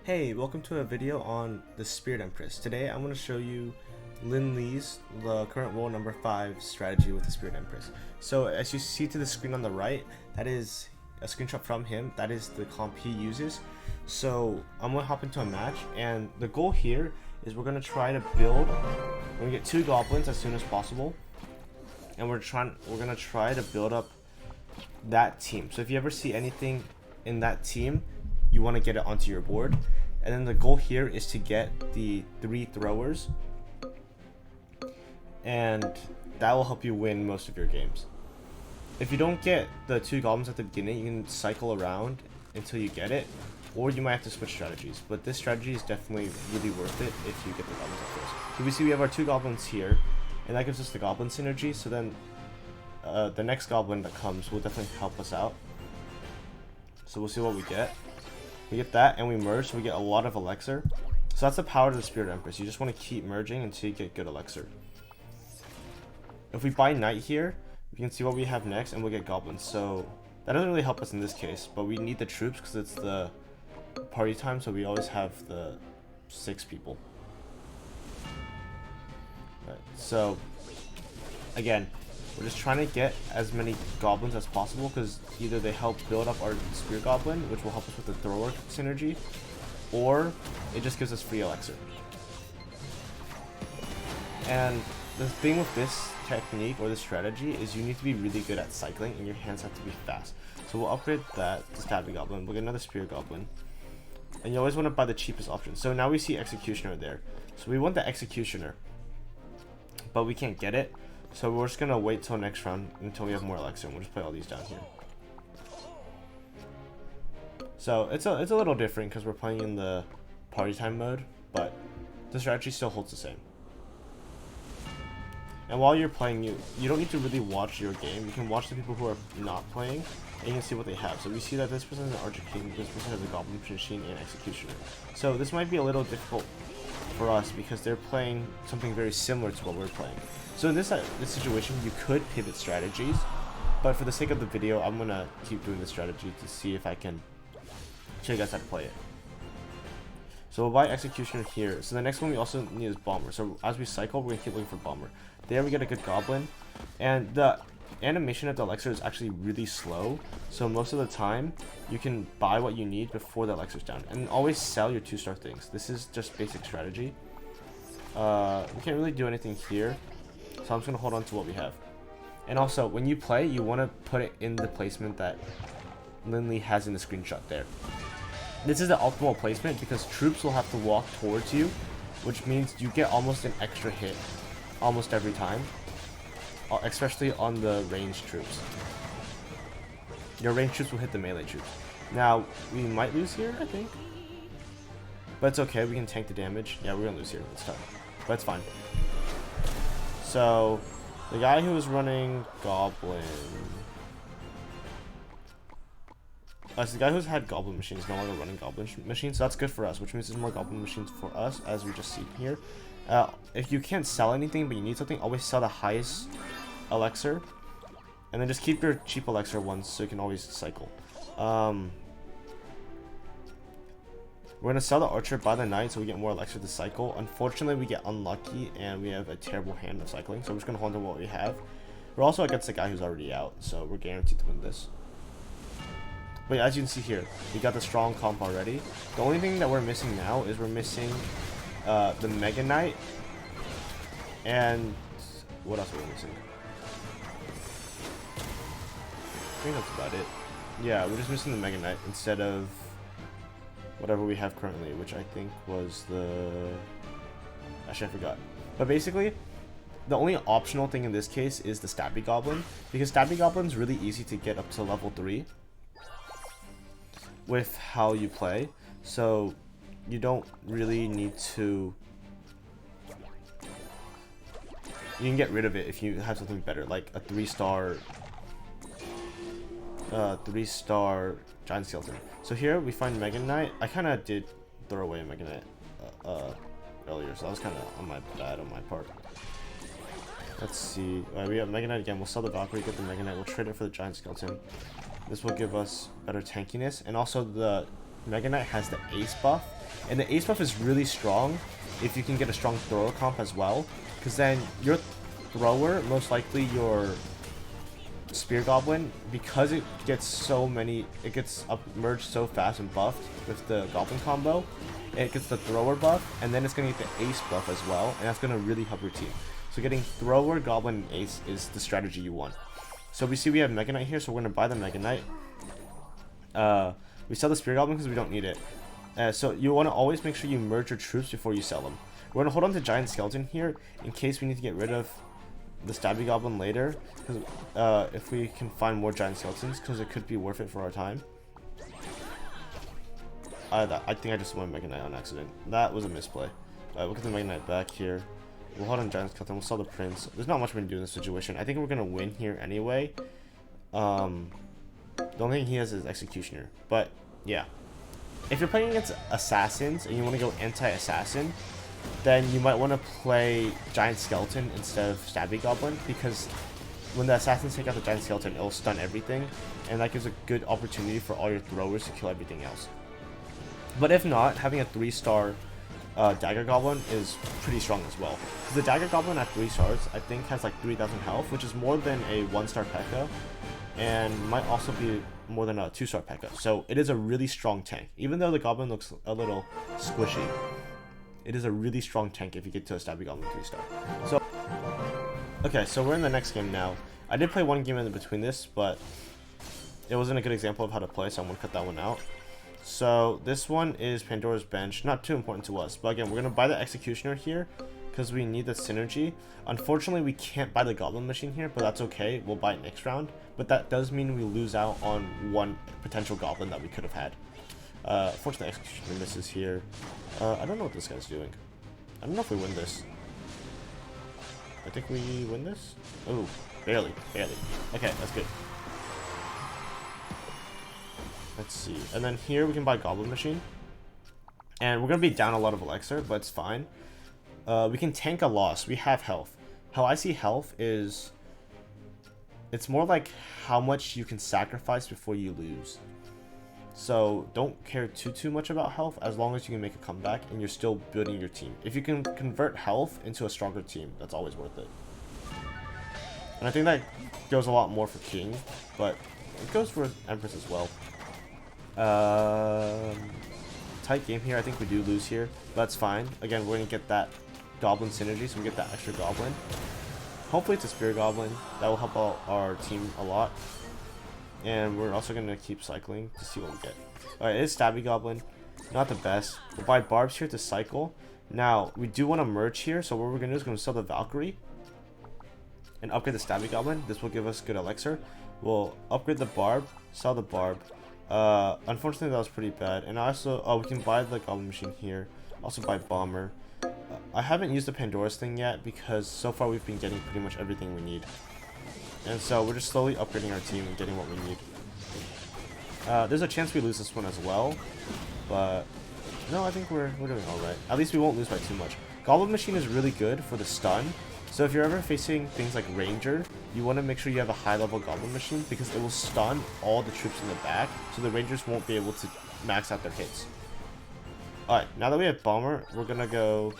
Hey, welcome to a video on the Spirit Empress. Today I'm going to show you Linli's, the current role number 5 strategy with the Spirit Empress. So as you see to the screen on the right, that is a screenshot from him. That is the comp he uses. So I'm going to hop into a match, and the goal here is we're going to try to build, we're going to get 2 goblins as soon as possible, and we're going to try to build up that team. So if you ever see anything in that team, you want to get it onto your board. And then the goal here is to get the 3 throwers, and that will help you win most of your games. If you don't get the 2 goblins at the beginning, you can cycle around until you get it, or you might have to switch strategies. But this strategy is definitely really worth it if you get the goblins at first. So we see we have our 2 goblins here, and that gives us the goblin synergy. So then the next goblin that comes will definitely help us out. So we'll see what we get. We get that, and we merge, so we get a lot of elixir. So that's the power of the Spirit Empress. You just want to keep merging until you get good elixir. If we buy knight here, we can see what we have next, and we'll get goblins. So that doesn't really help us in this case, but we need the troops because it's the party time, so we always have the 6 people. Right, so again, we're just trying to get as many goblins as possible because either they help build up our spear goblin, which will help us with the thrower synergy, or it just gives us free elixir. And the thing with this technique or this strategy is you need to be really good at cycling, and your hands have to be fast. So we'll upgrade that to stabby goblin. We'll get another spear goblin, and you always want to buy the cheapest option. So now we see executioner there. So we want the executioner, but we can't get it. So we're just gonna wait till next round until we have more elixir, and we'll just play all these down here. So it's a little different because we're playing in the party time mode, but the strategy still holds the same. And while you're playing, you don't need to really watch your game. You can watch the people who are not playing, and you can see what they have. So we see that this person has an Archer King, this person has a Goblin Machine and Executioner. So this might be a little difficult for us because they're playing something very similar to what we're playing. So in this situation, you could pivot strategies, but for the sake of the video, I'm gonna keep doing this strategy to see if I can show you guys how to play it. So we'll buy Executioner here. So the next one we also need is Bomber. So as we cycle, we're gonna keep looking for Bomber. There we get a good Goblin, and the animation of the elixir is actually really slow. So most of the time, you can buy what you need before the elixir's down, and always sell your 2-star things. This is just basic strategy. We can't really do anything here. So I'm just going to hold on to what we have. And also, when you play, you want to put it in the placement that Linli has in the screenshot there. This is the optimal placement because troops will have to walk towards you, which means you get almost an extra hit almost every time, especially on the ranged troops. Your ranged troops will hit the melee troops. Now, we might lose here, I think. But it's okay, we can tank the damage. Yeah, we're going to lose here, it's tough. But it's fine. So, the guy who was running Goblin... so the guy who's had Goblin Machines is no longer running Goblin Machines, so that's good for us, which means there's more Goblin Machines for us, as we just see here. If you can't sell anything, but you need something, always sell the highest elixir, and then just keep your cheap elixir ones so you can always cycle. We're going to sell the Archer, buy the Knight, so we get more elixir to cycle. Unfortunately, we get unlucky, and we have a terrible hand of cycling, so we're just going to hold on to what we have. We're also against the guy who's already out, so we're guaranteed to win this. But yeah, as you can see here, we got the strong comp already. The only thing that we're missing now is we're missing the Mega Knight, and what else are we missing? I think that's about it. Yeah, we're just missing the Mega Knight instead of whatever we have currently, which I think was the... Actually, I forgot. But basically, the only optional thing in this case is the Stabby Goblin, because Stabby Goblin's really easy to get up to level 3 with how you play, so you don't really need to... You can get rid of it if you have something better, like a 3-star Giant Skeleton. So here we find Mega Knight. I kind of did throw away Mega Knight earlier, so that was kind of on my part. Let's see. We have Mega Knight again. We'll sell the Valkyrie, get the Mega Knight. We'll trade it for the Giant Skeleton. This will give us better tankiness, and also the Mega Knight has the Ace buff, and the Ace buff is really strong if you can get a strong thrower comp as well, because then your thrower, most likely your Spear Goblin, because it gets it gets merged so fast and buffed with the Goblin combo, it gets the thrower buff, and then it's going to get the Ace buff as well, and that's going to really help your team. So getting thrower, Goblin, and Ace is the strategy you want. So we see we have Mega Knight here, so we're going to buy the Mega Knight. We sell the Spear Goblin because we don't need it. So you want to always make sure you merge your troops before you sell them. We're going to hold on to Giant Skeleton here in case we need to get rid of the Stabby Goblin later, because if we can find more Giant Skeletons, because it could be worth it for our time. I think I just went Mega Knight on accident. That was a misplay. We'll get the Mega Knight back here. We'll hold on Giant Skeleton. We'll sell the Prince. There's not much we can do in this situation. I think we're gonna win here anyway. The only thing he has is Executioner. But yeah, if you're playing against assassins and you want to go anti-assassin, then you might want to play Giant Skeleton instead of Stabby Goblin, because when the assassins take out the Giant Skeleton, it'll stun everything, and that gives a good opportunity for all your throwers to kill everything else. But if not, having a 3-star Dagger Goblin is pretty strong as well. The Dagger Goblin at 3 stars, I think, has like 3,000 health, which is more than a 1-star P.E.K.K.A. and might also be more than a 2-star P.E.K.K.A. So it is a really strong tank. Even though the Goblin looks a little squishy, it is a really strong tank if you get to a Stabby Goblin 3-star. So, okay, so we're in the next game now. I did play one game in between this, but it wasn't a good example of how to play, so I'm going to cut that one out. So this one is Pandora's Bench. Not too important to us, but again, we're going to buy the Executioner here because we need the synergy. Unfortunately, we can't buy the Goblin Machine here, but that's okay. We'll buy it next round. But that does mean we lose out on one potential Goblin that we could have had. Fortunately, Executioner misses here. I don't know what this guy's doing. I don't know if we win this. I think we win this? Oh, barely. Okay, that's good. Let's see. And then here we can buy Goblin Machine. And we're going to be down a lot of Elixir, but it's fine. We can tank a loss. We have health. How I see health is, it's more like how much you can sacrifice before you lose. So don't care too much about health as long as you can make a comeback and you're still building your team. If you can convert health into a stronger team, that's always worth it. And I think that goes a lot more for King, but it goes for Empress as well. Tight game here. I think we do lose here, but that's fine. Again, we're going to get that Goblin synergy, so we get that extra Goblin. Hopefully it's a Spirit Goblin. That will help out our team a lot. And we're also going to keep cycling to see what we get. Alright, it is Stabby Goblin. Not the best. We'll buy Barbs here to cycle. Now, we do want to merge here, so what we're going to do is going to sell the Valkyrie and upgrade the Stabby Goblin. This will give us good Elixir. We'll upgrade the Barb, sell the Barb. Unfortunately, that was pretty bad. And also, we can buy the Goblin Machine here. Also buy Bomber. I haven't used the Pandora's thing yet because so far we've been getting pretty much everything we need. And so we're just slowly upgrading our team and getting what we need. There's a chance we lose this one as well, but no, I think we're doing alright. At least we won't lose by too much. Goblin Machine is really good for the stun. So if you're ever facing things like Ranger, you want to make sure you have a high level Goblin Machine because it will stun all the troops in the back, so the Rangers won't be able to max out their hits. Alright, now that we have Bomber, we're gonna go.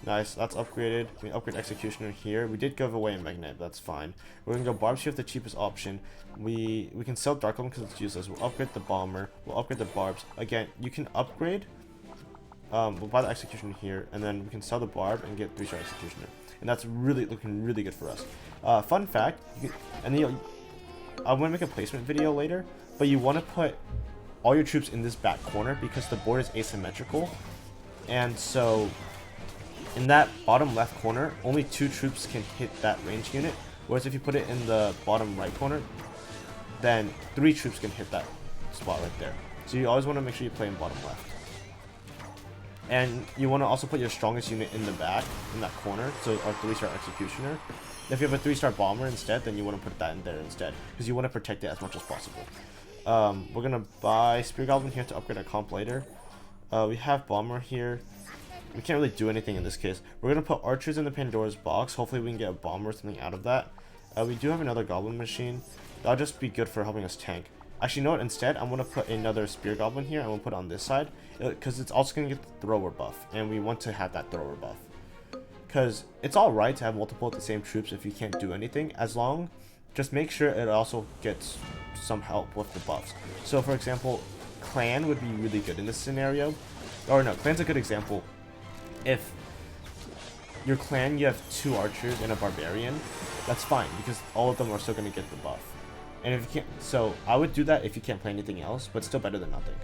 Nice, that's upgraded. We upgrade Executioner here. We did give away a Mega Knight, but that's fine. We're gonna go Barbs here with the cheapest option. We can sell Dark Goblin because it's useless. We'll upgrade the Bomber. We'll upgrade the Barbs. Again, you can upgrade. We'll buy the Executioner here, and then we can sell the Barb and get 3-star Executioner. And that's really looking really good for us. Fun fact, I'm gonna make a placement video later, but you want to put all your troops in this back corner because the board is asymmetrical, and so in that bottom left corner, only 2 troops can hit that range unit, whereas if you put it in the bottom right corner, then 3 troops can hit that spot right there. So you always want to make sure you play in bottom left. And you want to also put your strongest unit in the back, in that corner, so our 3-star Executioner. If you have a 3-star Bomber instead, then you want to put that in there instead, because you want to protect it as much as possible. We're going to buy Spirit Goblin here to upgrade our comp later. We have Bomber here. We can't really do anything in this case. We're going to put Archers in the Pandora's box. Hopefully we can get a Bomber or something out of that. We do have another Goblin Machine. That'll just be good for helping us tank. Actually, you know what? Instead, I'm gonna put another spear goblin here. I'm gonna put it on this side because it's also gonna get the thrower buff, and we want to have that thrower buff. Because it's all right to have multiple of the same troops if you can't do anything, as long just make sure it also gets some help with the buffs. So, for example, clan would be really good in this scenario. Or no, clan's a good example. If your clan, you have 2 archers and a barbarian, that's fine because all of them are still gonna get the buff. And if you can't, so I would do that if you can't play anything else, but still better than nothing.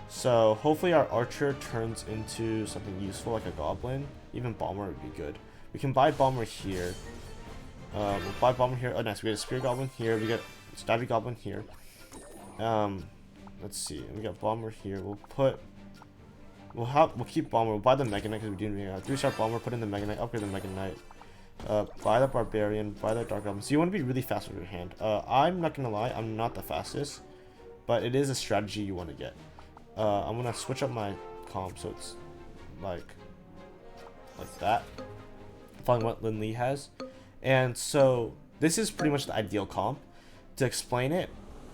So hopefully our archer turns into something useful like a goblin. Even bomber would be good. We can buy bomber here. We'll buy bomber here. Oh, nice. We got a spear goblin here. We got stabby goblin here. Let's see. We got bomber here. We'll keep bomber. We'll buy the Mega Knight because we do need 3-star bomber. Put in the Mega Knight. Upgrade the Mega Knight. Buy the barbarian, buy the dark goblin. So you want to be really fast with your hand. I'm not gonna lie, I'm not the fastest, but it is a strategy you want to get. I'm gonna switch up my comp so it's like that, following what Linli has. And so this is pretty much the ideal comp. To explain it,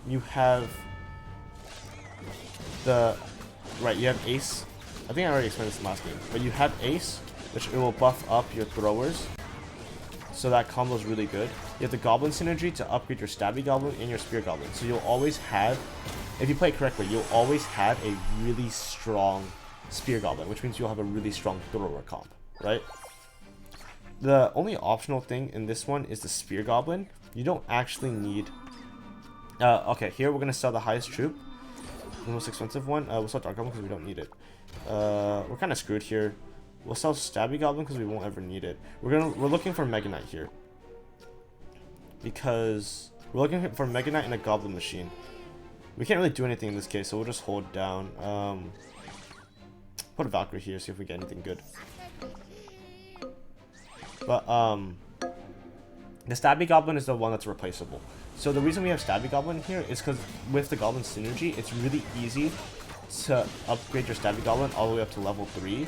you have you have Ace. I think I already explained this in the last game, but you have Ace, which it will buff up your throwers. So that combo is really good. You have the Goblin synergy to upgrade your Stabby Goblin and your Spear Goblin. So you'll always have, if you play it correctly, you'll always have a really strong Spear Goblin, which means you'll have a really strong Thrower comp, right? The only optional thing in this one is the Spear Goblin. You don't actually need... okay, here we're going to sell the highest troop. The most expensive one. We'll sell Dark Goblin because we don't need it. We're kind of screwed here. We'll sell Stabby Goblin because we won't ever need it. We're looking for Mega Knight here. Because we're looking for Mega Knight and a Goblin Machine. We can't really do anything in this case, so we'll just hold down. Put a Valkyrie here, see if we get anything good. But the Stabby Goblin is the one that's replaceable. So the reason we have Stabby Goblin here is because with the Goblin synergy, it's really easy to upgrade your Stabby Goblin all the way up to level 3.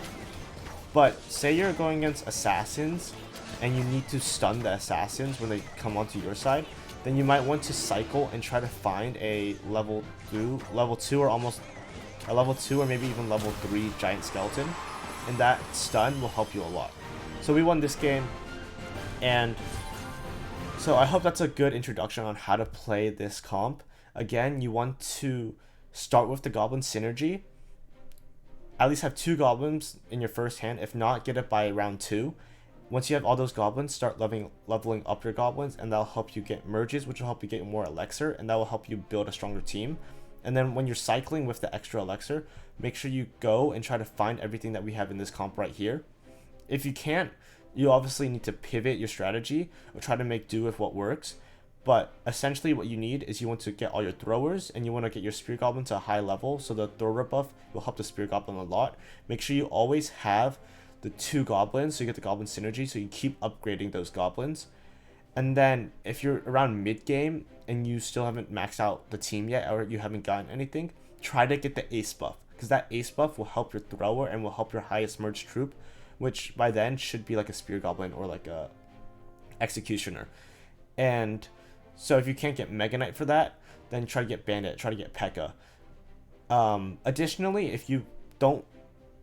But say you're going against assassins and you need to stun the assassins when they come onto your side, then you might want to cycle and try to find a level 2 or almost a level 2 or maybe even level 3 giant skeleton, and that stun will help you a lot. So we won this game, and so I hope that's a good introduction on how to play this comp. Again, you want to start with the Goblin synergy. At least have 2 goblins in your first hand. If not, get it by round 2. Once you have all those goblins, start leveling up your goblins, and that'll help you get merges, which will help you get more elixir, and that will help you build a stronger team. And then when you're cycling with the extra elixir, make sure you go and try to find everything that we have in this comp right here. If you can't, you obviously need to pivot your strategy or try to make do with what works. But essentially what you need is you want to get all your throwers and you want to get your Spear Goblin to a high level, so the thrower buff will help the Spear Goblin a lot. Make sure you always have the 2 goblins so you get the Goblin synergy, so you keep upgrading those goblins. And then if you're around mid game and you still haven't maxed out the team yet or you haven't gotten anything, try to get the Ace buff, because that Ace buff will help your thrower and will help your highest merged troop, which by then should be like a Spear Goblin or like a Executioner. And so if you can't get Mega Knight for that, then try to get Bandit, try to get P.E.K.K.A. Additionally, if you don't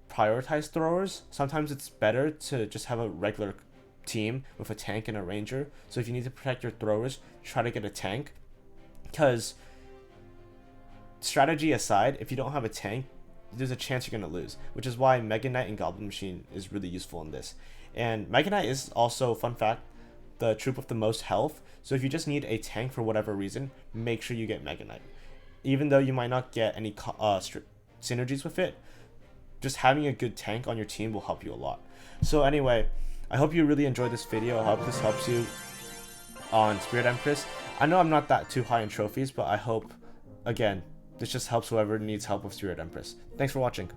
prioritize throwers, sometimes it's better to just have a regular team with a tank and a ranger. So if you need to protect your throwers, try to get a tank. Because strategy aside, if you don't have a tank, there's a chance you're going to lose, which is why Mega Knight and Goblin Machine is really useful in this. And Mega Knight is also, fun fact, the troop with the most health. So if you just need a tank for whatever reason, make sure you get Mega Knight. Even though you might not get any synergies with it, just having a good tank on your team will help you a lot. So anyway, I hope you really enjoyed this video. I hope this helps you on Spirit Empress. I know I'm not that too high in trophies, but I hope, again, this just helps whoever needs help with Spirit Empress. Thanks for watching.